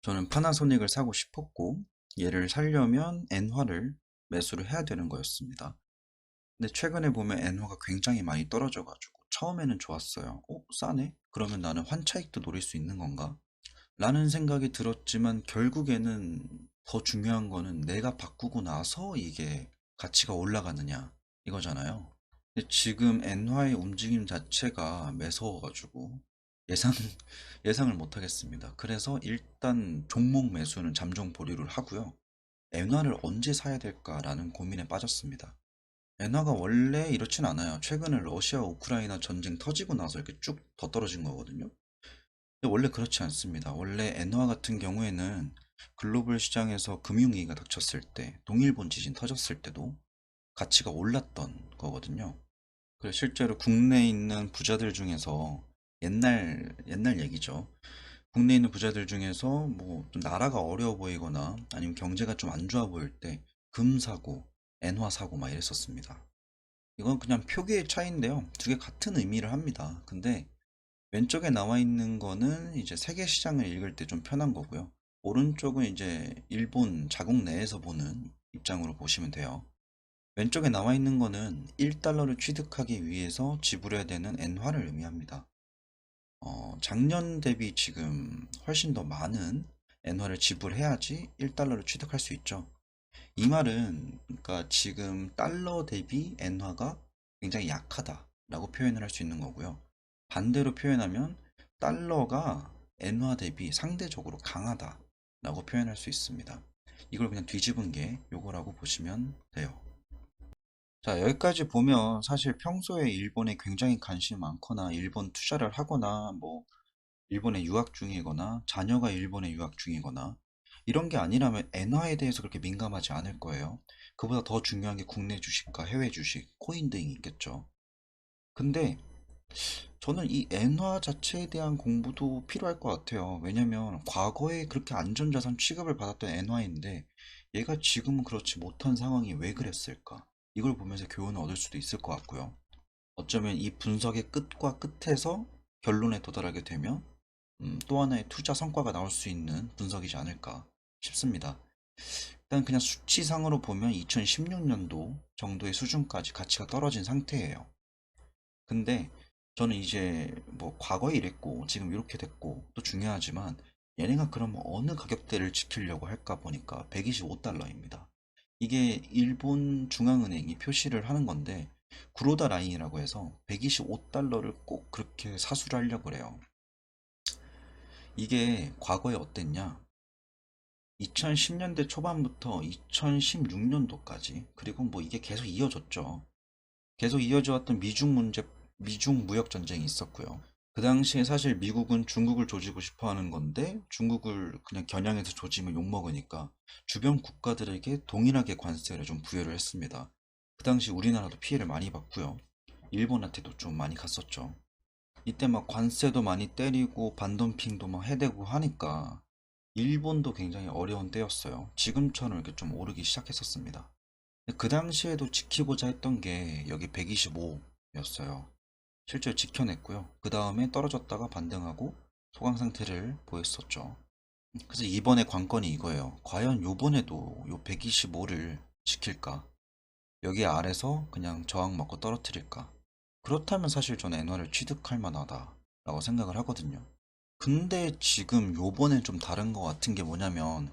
저는 파나소닉을 사고 싶었고 얘를 사려면 엔화를 매수를 해야 되는 거였습니다. 근데 최근에 보면 엔화가 굉장히 많이 떨어져 가지고 처음에는 좋았어요. 싸네? 그러면 나는 환차익도 노릴 수 있는 건가? 라는 생각이 들었지만 결국에는 더 중요한 거는 내가 바꾸고 나서 이게 가치가 올라가느냐 이거잖아요. 근데 지금 엔화의 움직임 자체가 매서워가지고 예상, 예상을 못 하겠습니다. 그래서 일단 종목 매수는 잠정 보류를 하고요. 엔화를 언제 사야 될까라는 고민에 빠졌습니다. 엔화가 원래 이렇진 않아요. 최근에 러시아 우크라이나 전쟁 터지고 나서 이렇게 쭉 더 떨어진 거거든요. 근데 원래 그렇지 않습니다. 원래 엔화 같은 경우에는 글로벌 시장에서 금융위기가 닥쳤을 때, 동일본 지진 터졌을 때도 가치가 올랐던 거거든요. 그래서 실제로 국내에 있는 부자들 중에서 옛날 얘기죠. 국내에 있는 부자들 중에서 뭐 좀 나라가 어려워 보이거나 아니면 경제가 좀 안 좋아 보일 때 금 사고, 엔화 사고 막 이랬었습니다. 이건 그냥 표기의 차이인데요. 두 개 같은 의미를 합니다. 근데 왼쪽에 나와 있는 거는 이제 세계 시장을 읽을 때 좀 편한 거고요. 오른쪽은 이제 일본 자국 내에서 보는 입장으로 보시면 돼요. 왼쪽에 나와 있는 거는 1달러를 취득하기 위해서 지불해야 되는 엔화를 의미합니다. 작년 대비 지금 훨씬 더 많은 엔화를 지불해야지 1달러를 취득할 수 있죠. 이 말은 그러니까 지금 달러 대비 엔화가 굉장히 약하다라고 표현을 할 수 있는 거고요. 반대로 표현하면 달러가 엔화 대비 상대적으로 강하다라고 표현할 수 있습니다. 이걸 그냥 뒤집은 게 요거라고 보시면 돼요. 자, 여기까지 보면 사실 평소에 일본에 굉장히 관심이 많거나 일본 투자를 하거나 뭐 일본에 유학 중이거나 자녀가 일본에 유학 중이거나 이런 게 아니라면 엔화에 대해서 그렇게 민감하지 않을 거예요. 그보다 더 중요한 게 국내 주식과 해외 주식, 코인 등이 있겠죠. 근데 저는 이 엔화 자체에 대한 공부도 필요할 것 같아요. 왜냐면 과거에 그렇게 안전자산 취급을 받았던 엔화인데 얘가 지금은 그렇지 못한 상황이 왜 그랬을까? 이걸 보면서 교훈을 얻을 수도 있을 것 같고요. 어쩌면 이 분석의 끝과 끝에서 결론에 도달하게 되면 또 하나의 투자 성과가 나올 수 있는 분석이지 않을까 싶습니다. 일단 그냥 수치상으로 보면 2016년도 정도의 수준까지 가치가 떨어진 상태예요. 근데 저는 이제 뭐 과거에 이랬고 지금 이렇게 됐고 또 중요하지만 얘네가 그럼 어느 가격대를 지키려고 할까 보니까 125달러입니다. 이게 일본 중앙은행이 표시를 하는 건데 구로다 라인이라고 해서 125달러를 꼭 그렇게 사수를 하려고 그래요. 이게 과거에 어땠냐? 2010년대 초반부터 2016년도까지 그리고 뭐 이게 계속 이어졌죠. 계속 이어져 왔던 미중 무역 전쟁이 있었고요. 그 당시에 사실 미국은 중국을 조지고 싶어 하는 건데 중국을 그냥 겨냥해서 조지면 욕먹으니까 주변 국가들에게 동일하게 관세를 좀 부여를 했습니다. 그 당시 우리나라도 피해를 많이 봤고요. 일본한테도 좀 많이 갔었죠. 이때 막 관세도 많이 때리고 반덤핑도 막 해대고 하니까 일본도 굉장히 어려운 때였어요. 지금처럼 이렇게 좀 오르기 시작했었습니다. 그 당시에도 지키고자 했던 게 여기 125였어요. 실제로 지켜냈고요. 그 다음에 떨어졌다가 반등하고 소강 상태를 보였었죠. 그래서 이번에 관건이 이거예요. 과연 요번에도 요 125를 지킬까? 여기 아래서 그냥 저항 먹고 떨어뜨릴까? 그렇다면 사실 저는 엔화를 취득할 만하다라고 생각을 하거든요. 근데 지금 요번엔 좀 다른 것 같은 게 뭐냐면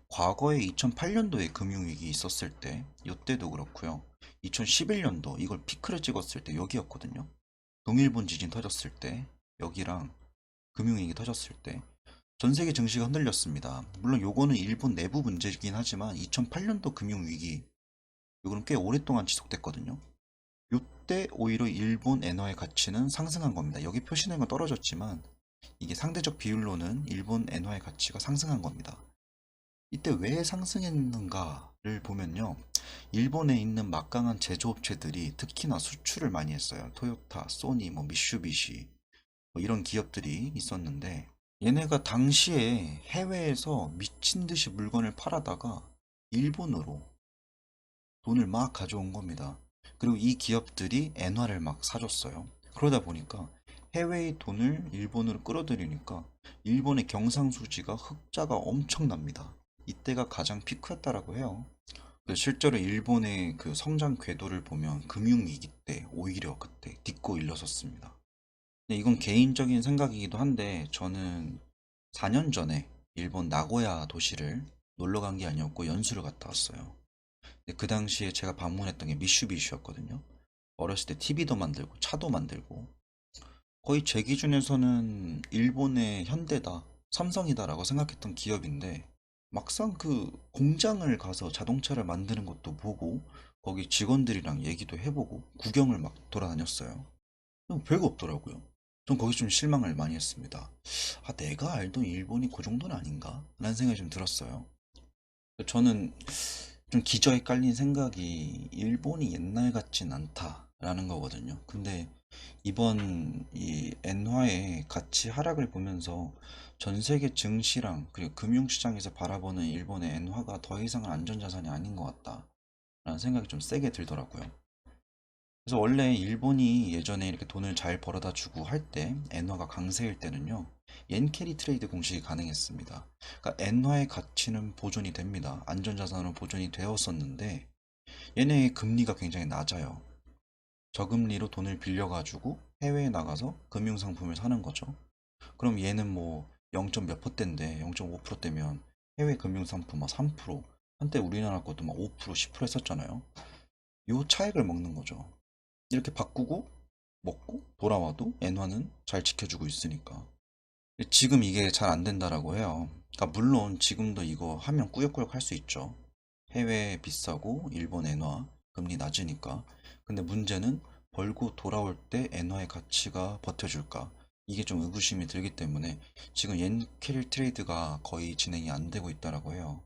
과거에 2008년도에 금융위기 있었을 때 이때도 그렇고요. 2011년도 이걸 피크를 찍었을 때 여기였거든요. 동일본 지진 터졌을 때 여기랑 금융위기 터졌을 때 전 세계 증시가 흔들렸습니다. 물론 요거는 일본 내부 문제이긴 하지만 2008년도 금융위기 요거는 꽤 오랫동안 지속됐거든요. 요때 오히려 일본 엔화의 가치는 상승한 겁니다. 여기 표시된 건 떨어졌지만 이게 상대적 비율로는 일본 엔화의 가치가 상승한 겁니다. 이때 왜 상승했는가를 보면요. 일본에 있는 막강한 제조업체들이 특히나 수출을 많이 했어요. 토요타, 소니, 뭐 미쓰비시 뭐 이런 기업들이 있었는데 얘네가 당시에 해외에서 미친 듯이 물건을 팔아다가 일본으로 돈을 막 가져온 겁니다. 그리고 이 기업들이 엔화를 막 사줬어요. 그러다 보니까 해외의 돈을 일본으로 끌어들이니까 일본의 경상수지가 흑자가 엄청납니다. 이때가 가장 피크였다라고 해요. 실제로 일본의 그 성장 궤도를 보면 금융위기 때 오히려 그때 딛고 일어섰습니다. 근데 이건 개인적인 생각이기도 한데 저는 4년 전에 일본 나고야 도시를 놀러 간 게 아니었고 연수를 갔다 왔어요. 근데 그 당시에 제가 방문했던 게 미슈비슈였거든요. 어렸을 때 TV도 만들고 차도 만들고 거의 제 기준에서는 일본의 현대다, 삼성이다라고 생각했던 기업인데 막상 그 공장을 가서 자동차를 만드는 것도 보고 거기 직원들이랑 얘기도 해보고 구경을 막 돌아다녔어요. 별거 없더라고요. 전 거기 좀 실망을 많이 했습니다. 아, 내가 알던 일본이 그 정도는 아닌가? 라는 생각이 좀 들었어요. 저는 좀 기저에 깔린 생각이 일본이 옛날 같진 않다라는 거거든요. 근데 이번 이 엔화의 가치 하락을 보면서 전 세계 증시랑 그리고 금융시장에서 바라보는 일본의 엔화가 더 이상은 안전자산이 아닌 것 같다라는 생각이 좀 세게 들더라고요. 그래서 원래 일본이 예전에 이렇게 돈을 잘 벌어다 주고 할 때, 엔화가 강세일 때는요, 옌캐리 트레이드 공식이 가능했습니다. 그러니까 엔화의 가치는 보존이 됩니다. 안전자산으로 보존이 되었었는데, 얘네의 금리가 굉장히 낮아요. 저금리로 돈을 빌려가지고 해외에 나가서 금융상품을 사는 거죠. 그럼 얘는 뭐 0. 몇 %대인데 0.5%대면 해외 금융상품 막 3%, 한때 우리나라 것도 막 5%, 10% 했었잖아요. 요 차액을 먹는 거죠. 이렇게 바꾸고 먹고 돌아와도 엔화는 잘 지켜주고 있으니까. 지금 이게 잘 안 된다라고 해요. 그러니까 물론 지금도 이거 하면 꾸역꾸역 할 수 있죠. 해외 비싸고 일본 엔화 금리 낮으니까. 근데 문제는 벌고 돌아올 때 엔화의 가치가 버텨줄까? 이게 좀 의구심이 들기 때문에 지금 옌캐리 트레이드가 거의 진행이 안 되고 있다라고 해요.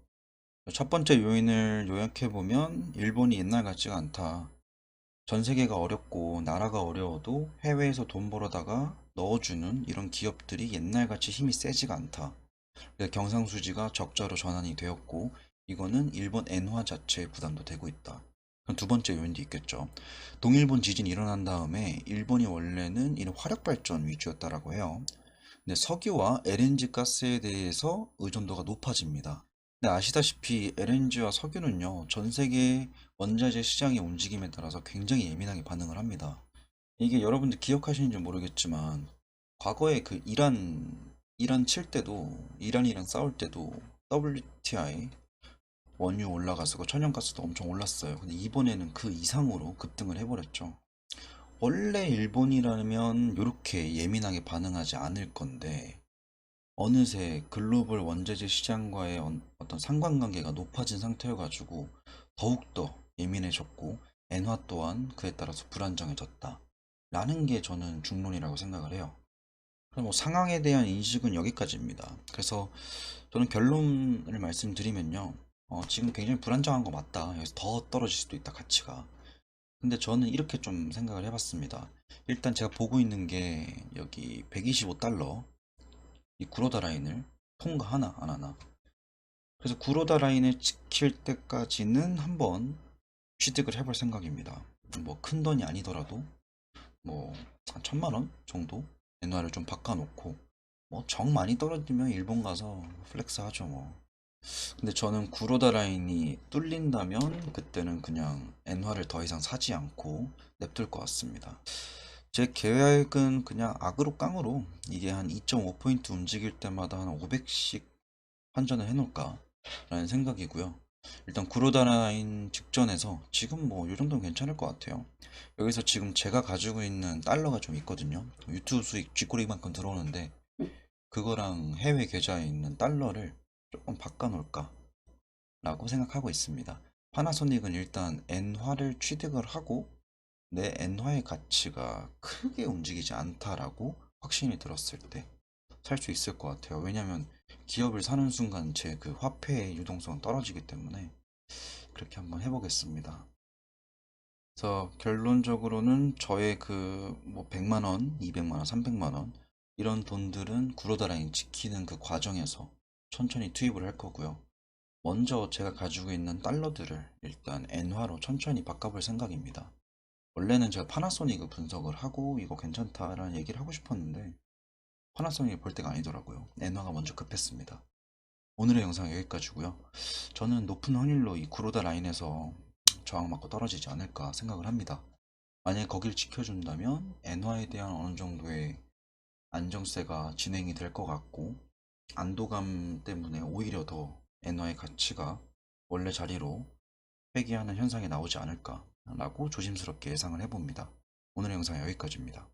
첫 번째 요인을 요약해 보면 일본이 옛날 같지가 않다. 전 세계가 어렵고 나라가 어려워도 해외에서 돈 벌어다가 넣어주는 이런 기업들이 옛날같이 힘이 세지가 않다. 그래서 경상수지가 적자로 전환이 되었고 이거는 일본 엔화 자체에 부담도 되고 있다. 그럼 두 번째 요인도 있겠죠. 동일본 지진이 일어난 다음에 일본이 원래는 이런 화력발전 위주였다라고 해요. 근데 석유와 LNG 가스에 대해서 의존도가 높아집니다. 근데 아시다시피 LNG와 석유는요, 전 세계 원자재 시장의 움직임에 따라서 굉장히 예민하게 반응을 합니다. 이게 여러분들 기억하시는지 모르겠지만, 과거에 그 이란 칠 때도, 이란이랑 싸울 때도 WTI, 원유 올라가서 그 천연가스도 엄청 올랐어요. 근데 이번에는 그 이상으로 급등을 해버렸죠. 원래 일본이라면 이렇게 예민하게 반응하지 않을 건데, 어느새 글로벌 원자재 시장과의 어떤 상관관계가 높아진 상태여가지고 더욱더 예민해졌고 엔화 또한 그에 따라서 불안정해졌다. 라는 게 저는 중론이라고 생각을 해요. 그럼 뭐 상황에 대한 인식은 여기까지입니다. 그래서 저는 결론을 말씀드리면요. 지금 굉장히 불안정한 거 맞다. 여기서 더 떨어질 수도 있다, 가치가. 근데 저는 이렇게 좀 생각을 해봤습니다. 일단 제가 보고 있는 게 여기 125달러 이 구로다 라인을 통과하나 안 하나. 그래서 구로다 라인을 지킬 때까지는 한번 취득을 해볼 생각입니다. 뭐 큰 돈이 아니더라도 뭐 한 1,000만 원 정도 엔화를 좀 바꿔놓고 뭐 정 많이 떨어지면 일본 가서 플렉스 하죠 뭐. 근데 저는 구로다 라인이 뚫린다면 그때는 그냥 엔화를 더 이상 사지 않고 냅둘 것 같습니다. 제 계획은 그냥 악으로 깡으로 이게 한 2.5포인트 움직일 때마다 한 500씩 환전을 해놓을까 라는 생각이고요. 일단 구로다 라인 직전에서 지금 뭐 이 정도는 괜찮을 것 같아요. 여기서 지금 제가 가지고 있는 달러가 좀 있거든요. 유튜브 수익 쥐꼬리만큼 들어오는데 그거랑 해외 계좌에 있는 달러를 조금 바꿔놓을까 라고 생각하고 있습니다. 파나소닉은 일단 엔화를 취득을 하고 내 엔화의 가치가 크게 움직이지 않다라고 확신이 들었을 때 살 수 있을 것 같아요. 왜냐면 기업을 사는 순간 제 그 화폐의 유동성은 떨어지기 때문에 그렇게 한번 해보겠습니다. 그래서 결론적으로는 저의 그 뭐 100만 원, 200만 원, 300만 원 이런 돈들은 구로다 라인 지키는 그 과정에서 천천히 투입을 할 거고요. 먼저 제가 가지고 있는 달러들을 일단 엔화로 천천히 바꿔볼 생각입니다. 원래는 제가 파나소닉을 분석을 하고 이거 괜찮다라는 얘기를 하고 싶었는데 파나소닉이 볼 때가 아니더라고요. 엔화가 먼저 급했습니다. 오늘의 영상 여기까지고요. 저는 높은 확률로 이 구로다 라인에서 저항받고 떨어지지 않을까 생각을 합니다. 만약에 거길 지켜준다면 엔화에 대한 어느 정도의 안정세가 진행이 될 것 같고 안도감 때문에 오히려 더 엔화의 가치가 원래 자리로 회귀하는 현상이 나오지 않을까라고 조심스럽게 예상을 해봅니다. 오늘의 영상 여기까지입니다.